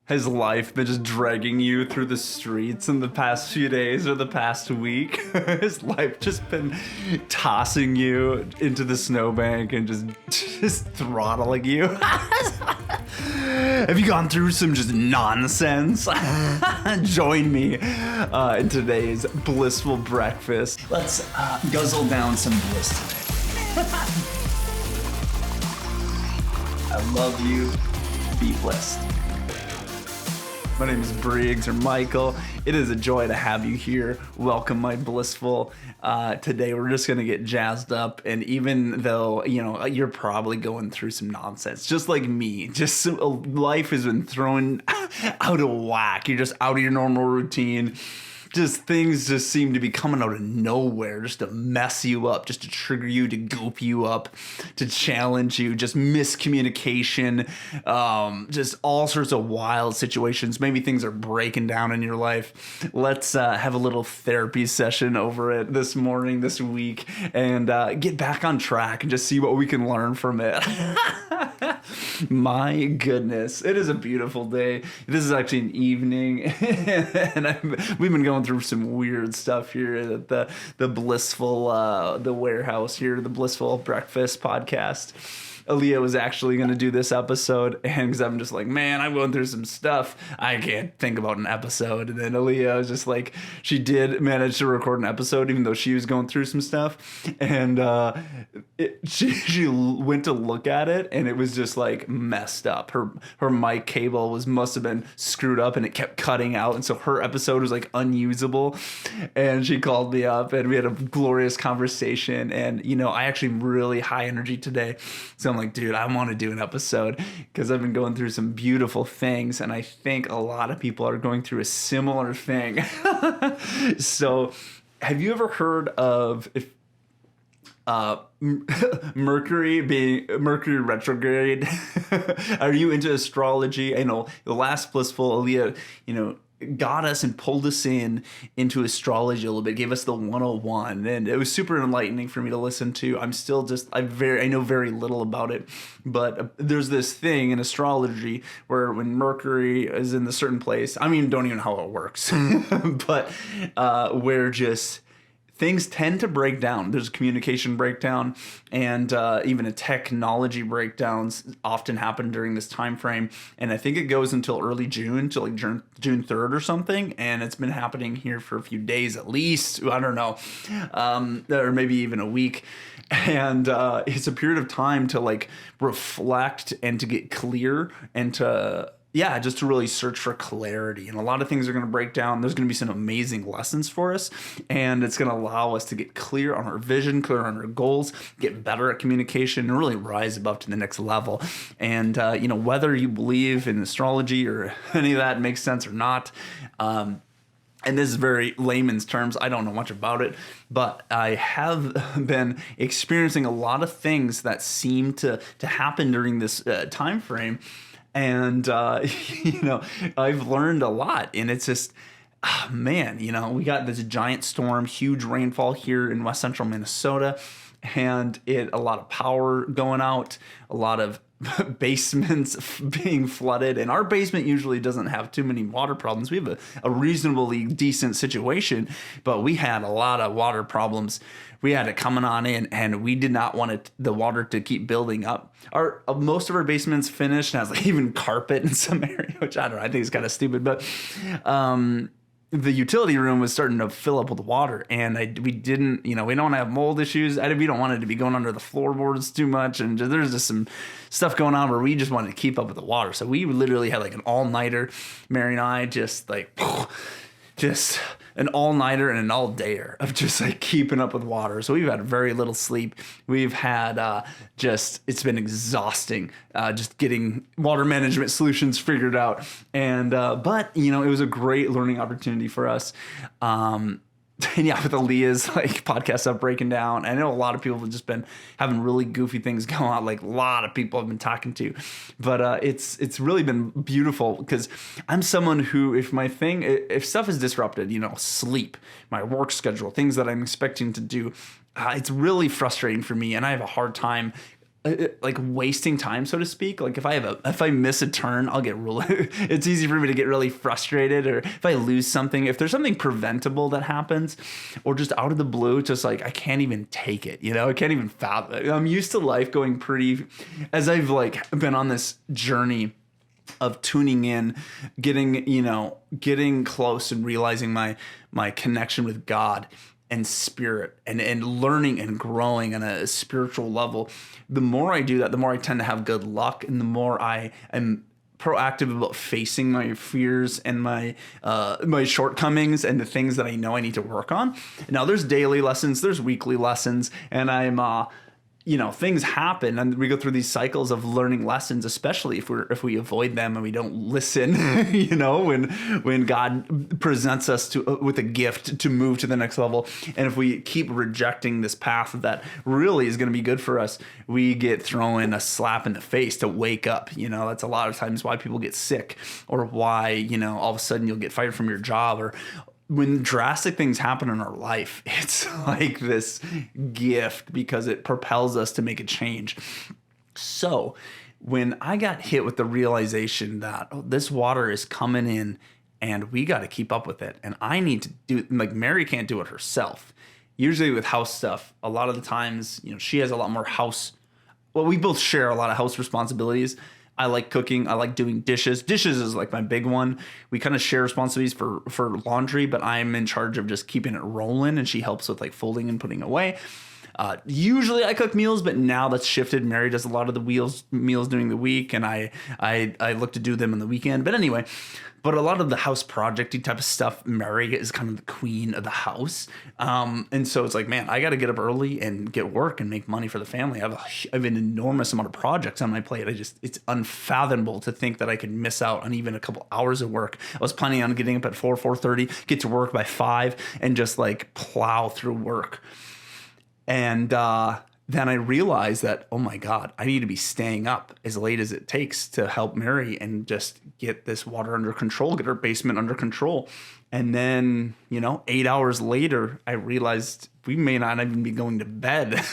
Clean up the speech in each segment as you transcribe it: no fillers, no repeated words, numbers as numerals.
Has life been just dragging you through the streets in the past few days or the past week? Has life just been tossing you into the snowbank and just throttling you? Have you gone through some just nonsense? Join me in today's blissful breakfast. Let's guzzle down some bliss today. I love you. Be blessed. My name is Breegs or Michael. It is a joy to have you here. Welcome, my blissful. Today we're just gonna get jazzed up, and even though you're probably going through some nonsense, just like me, life has been thrown out of whack. You're just out of your normal routine. Just things just seem to be coming out of nowhere, just to mess you up, just to trigger you, to goop you up, to challenge you, just miscommunication, just all sorts of wild situations. Maybe things are breaking down in your life. Let's have a little therapy session over it this morning, this week, and get back on track and just see what we can learn from it. My goodness, it is a beautiful day. This is actually an evening, and we've been going through some weird stuff here at the blissful the warehouse here, the Blissful Breakfast podcast. Aaliyah was actually going to do this episode, and because I'm just like, man, I'm going through some stuff, I can't think about an episode. And then Aaliyah was just like, she did manage to record an episode, even though she was going through some stuff. And she went to look at it, and it was just like messed up. Her mic cable must have been screwed up, and it kept cutting out, and so her episode was like unusable. And she called me up, and we had a glorious conversation. And I actually am really high energy today, so I'm like, dude, I want to do an episode because I've been going through some beautiful things, and I think a lot of people are going through a similar thing. So have you ever heard of Mercury Retrograde? Are you into astrology? I know the last blissful Aaliyah, got us and pulled us into astrology a little bit, gave us the 101, and it was super enlightening for me to listen to. I'm still I know very little about it, but there's this thing in astrology where when Mercury is in a certain place, I mean, don't even know how it works, but where just things tend to break down. There's a communication breakdown, and even a technology breakdowns often happen during this time frame. And I think it goes until early June, till like June 3rd or something. And it's been happening here for a few days at least. I don't know, or maybe even a week. And it's a period of time to like reflect and to get clear and to just to really search for clarity. And a lot of things are going to break down. There's going to be some amazing lessons for us. And it's going to allow us to get clear on our vision, clear on our goals, get better at communication, and really rise above to the next level. And, whether you believe in astrology or any of that makes sense or not, and this is very layman's terms, I don't know much about it, but I have been experiencing a lot of things that seem to happen during this time frame. And, I've learned a lot, and it's just, we got this giant storm, huge rainfall here in west central Minnesota, and a lot of power going out, a lot of basements being flooded. And our basement usually doesn't have too many water problems. We have a reasonably decent situation, but we had a lot of water problems. We had it coming on in, and we did not want the water to keep building up. Most of our basements finished, and has like even carpet in some area, which I don't know, I think it's kind of stupid, but the utility room was starting to fill up with water, and we didn't, we don't have mold issues. We don't want it to be going under the floorboards too much, and there's just some stuff going on where we just wanted to keep up with the water. So we literally had like an all-nighter, Mary and I, just an all-nighter and an all-dayer of just like keeping up with water. So we've had very little sleep. We've had it's been exhausting just getting water management solutions figured out. And but it was a great learning opportunity for us. And with Aaliyah's like podcast stuff breaking down, I know a lot of people have just been having really goofy things going on. Like a lot of people I've been talking to, but it's really been beautiful because I'm someone who, if stuff is disrupted, sleep, my work schedule, things that I'm expecting to do, it's really frustrating for me, and I have a hard time like wasting time, so to speak. Like if I miss a turn, I'll get really, it's easy for me to get really frustrated. Or if I lose something, if there's something preventable that happens, or just out of the blue, just like I can't even take it, I can't even fathom it. I'm used to life going pretty, as I've like been on this journey of tuning in, getting close and realizing my connection with God and spirit, and learning and growing on a spiritual level. The more I do that, the more I tend to have good luck, and the more I am proactive about facing my fears and my shortcomings and the things that I know I need to work on. Now there's daily lessons, there's weekly lessons, and I'm things happen, and we go through these cycles of learning lessons, especially if we avoid them and we don't listen, when God presents us with a gift to move to the next level. And if we keep rejecting this path that really is going to be good for us, we get thrown a slap in the face to wake up. That's a lot of times why people get sick, or why, all of a sudden you'll get fired from your job, or when drastic things happen in our life, it's like this gift because it propels us to make a change. So when I got hit with the realization that this water is coming in and we got to keep up with it, and I need to do, like, Mary can't do it herself. Usually with house stuff, a lot of the times, she has a lot more house. Well, we both share a lot of house responsibilities. I like cooking. I like doing dishes. Dishes is like my big one. We kind of share responsibilities for laundry, but I'm in charge of just keeping it rolling, and she helps with like folding and putting away. Usually I cook meals, but now that's shifted. Mary does a lot of the meals during the week, and I look to do them on the weekend. But anyway, a lot of the house projecty type of stuff, Mary is kind of the queen of the house. And so it's like, man, I got to get up early and get work and make money for the family. I have an enormous amount of projects on my plate. It's unfathomable to think that I could miss out on even a couple hours of work. I was planning on getting up at 4:30, get to work by 5, and just like plow through work. And then I realized that, oh my God, I need to be staying up as late as it takes to help Mary and just get this water under control, get her basement under control. And then, 8 hours later, I realized we may not even be going to bed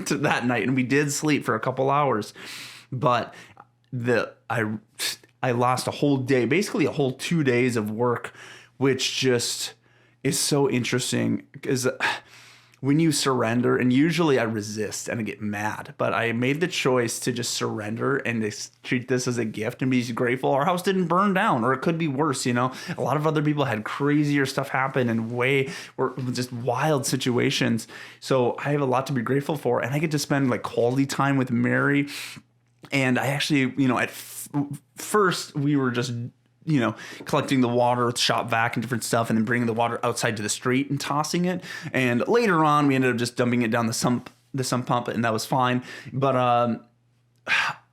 to that night. And we did sleep for a couple hours, but I lost a whole day, basically a whole 2 days of work, which just is so interesting because when you surrender, and usually I resist and I get mad, but I made the choice to just surrender and to treat this as a gift and be grateful. Our house didn't burn down, or it could be worse. A lot of other people had crazier stuff happen and just wild situations. So I have a lot to be grateful for, and I get to spend like quality time with Mary. And I actually, at first we were just collecting the water with shop vac and different stuff, and then bringing the water outside to the street and tossing it. And later on, we ended up just dumping it down the sump pump, and that was fine. But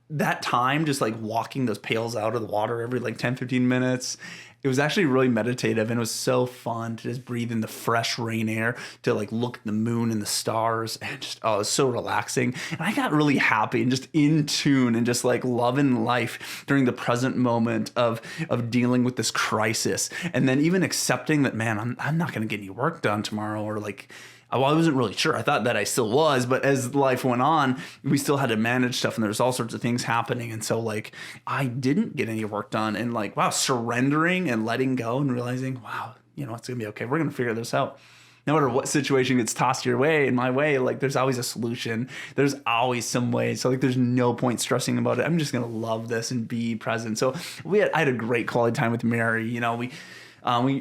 that time, just like walking those pails out of the water every like 10, 15 minutes, it was actually really meditative, and it was so fun to just breathe in the fresh rain air, to like look at the moon and the stars, and just, it was so relaxing. And I got really happy and just in tune and just like loving life during the present moment of dealing with this crisis. And then even accepting that, man, I'm not going to get any work done tomorrow, or like, well, I wasn't really sure. I thought that I still was, but as life went on, we still had to manage stuff, and there's all sorts of things happening. And so like, I didn't get any work done, and like, wow, surrendering and letting go and realizing, wow, it's gonna be okay. We're gonna figure this out. No matter what situation gets tossed your way, in my way, like there's always a solution. There's always some way. So like, there's no point stressing about it. I'm just gonna love this and be present. So I had a great quality time with Mary. We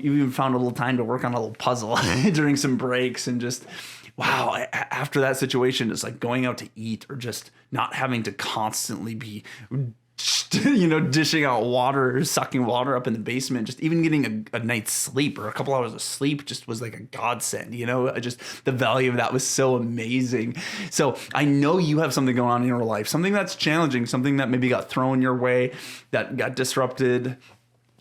even found a little time to work on a little puzzle during some breaks, and just, wow, after that situation, it's like going out to eat, or just not having to constantly be, dishing out water or sucking water up in the basement. Just even getting a night's sleep or a couple hours of sleep just was like a godsend. Just the value of that was so amazing. So I know you have something going on in your life, something that's challenging, something that maybe got thrown your way, that got disrupted.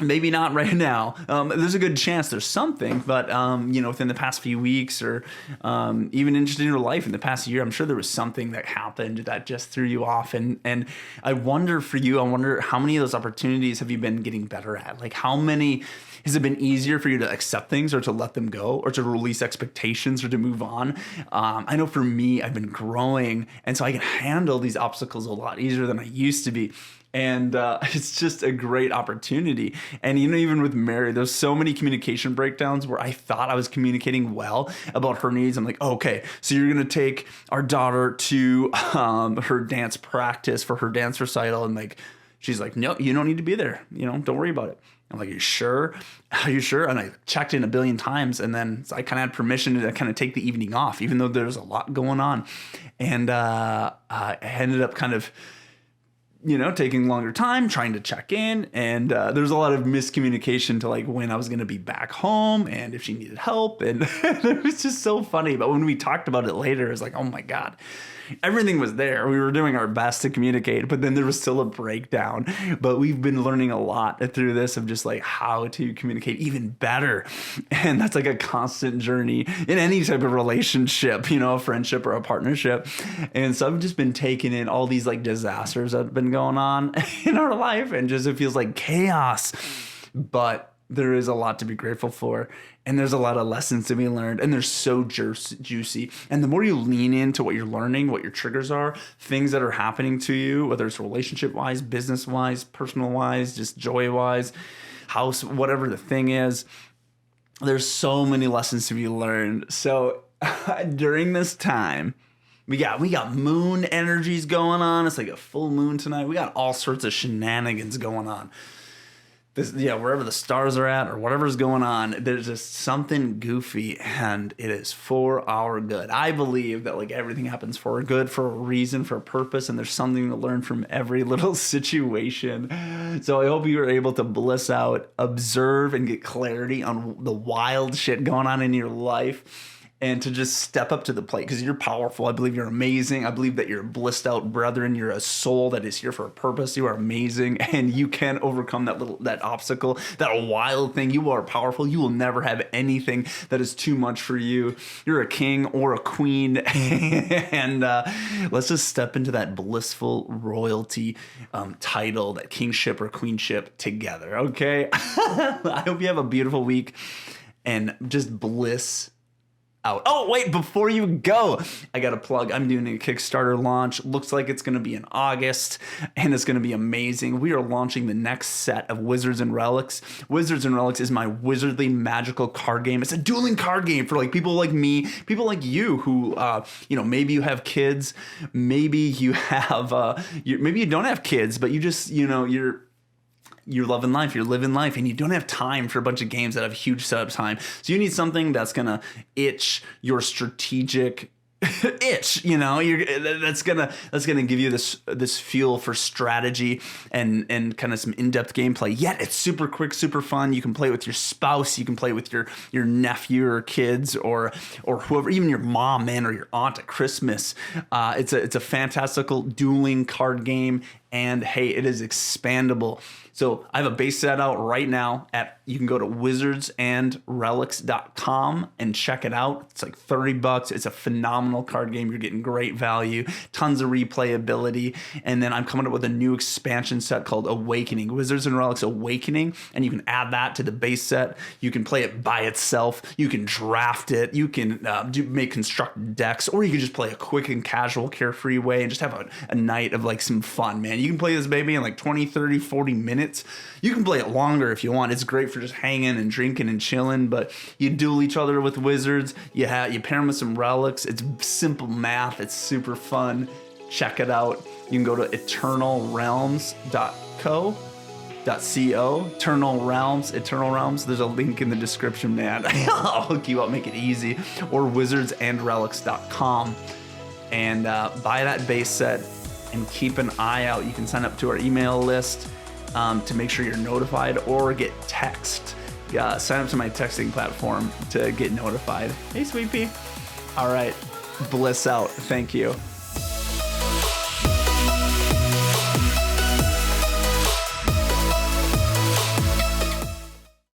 Maybe not right now. There's a good chance there's something, but within the past few weeks, or even interested in your life in the past year, I'm sure there was something that happened that just threw you off. And I wonder for you, I wonder how many of those opportunities have you been getting better at? Like, how many has it been easier for you to accept things, or to let them go, or to release expectations, or to move on? I know for me, I've been growing, and so I can handle these obstacles a lot easier than I used to be. And it's just a great opportunity. And even with Mary, there's so many communication breakdowns where I thought I was communicating well about her needs. I'm like, oh, okay, so you're gonna take our daughter to her dance practice for her dance recital, and like, she's like, no, you don't need to be there. Don't worry about it. I'm like, are you sure? Are you sure? And I checked in a billion times, and then I kind of had permission to kind of take the evening off, even though there's a lot going on. And I ended up kind of taking longer time trying to check in, and there's a lot of miscommunication to like when I was going to be back home and if she needed help, and it was just so funny. But when we talked about it later, it was like, oh my God, everything was there. We were doing our best to communicate, but then there was still a breakdown. But we've been learning a lot through this of just like how to communicate even better. And that's like a constant journey in any type of relationship, a friendship or a partnership. And so I've just been taking in all these like disasters that have been going on in our life, and just it feels like chaos. But there is a lot to be grateful for, and there's a lot of lessons to be learned, and they're so juicy. And the more you lean into what you're learning, what your triggers are, things that are happening to you, whether it's relationship-wise, business-wise, personal-wise, just joy-wise, house, whatever the thing is, there's so many lessons to be learned. So during this time, we got moon energies going on. It's like a full moon tonight. We got all sorts of shenanigans going on. Wherever the stars are at or whatever's going on, there's just something goofy, and it is for our good. I believe that like everything happens for a good, for a reason, for a purpose, and there's something to learn from every little situation. So I hope you are able to bliss out, observe, and get clarity on the wild shit going on in your life, and to just step up to the plate, because you're powerful. I believe you're amazing. I believe that you're blissed out brethren. You're a soul that is here for a purpose. You are amazing, and you can overcome that obstacle, that wild thing. You are powerful. You will never have anything that is too much for you. You're a king or a queen, and let's just step into that blissful royalty title, that kingship or queenship together, okay? I hope you have a beautiful week, and just bliss out. Oh, wait, before you go, I got a plug. I'm doing a Kickstarter launch. Looks like it's going to be in August, and it's going to be amazing. We are launching the next set of Wizards and Relics. Wizards and Relics is my wizardly magical card game. It's a dueling card game for like people like me, people like you who, maybe you have kids, maybe you have, maybe you don't have kids, but you just, you're loving life, you're living life, and you don't have time for a bunch of games that have huge setup time. So you need something that's gonna itch your strategic itch, that's gonna give you this fuel for strategy and kind of some in-depth gameplay. Yet it's super quick, super fun. You can play with your spouse, you can play with your nephew or kids or whoever, even your mom, man, or your aunt at Christmas. It's a fantastical dueling card game, and hey, it is expandable. So I have a base set out right now you can go to wizardsandrelics.com and check it out. It's like $30. It's a phenomenal card game. You're getting great value, tons of replayability. And then I'm coming up with a new expansion set called Awakening, Wizards and Relics Awakening. And you can add that to the base set. You can play it by itself. You can draft it. You can make construct decks, or you can just play a quick and casual, carefree way and just have a night of like some fun, man. You can play this baby in like 20, 30, 40 minutes. You can play it longer if you want. It's great for just hanging and drinking and chilling, but you duel each other with wizards. You pair them with some relics. It's simple math. It's super fun. Check it out. You can go to eternalrealms.co. Eternal Realms. There's a link in the description, man. I'll hook you up, make it easy. Or wizardsandrelics.com. And buy that base set and keep an eye out. You can sign up to our email list to make sure you're notified, or get text. Sign up to my texting platform to get notified. Hey, sweet pea. All right. Bliss out. Thank you.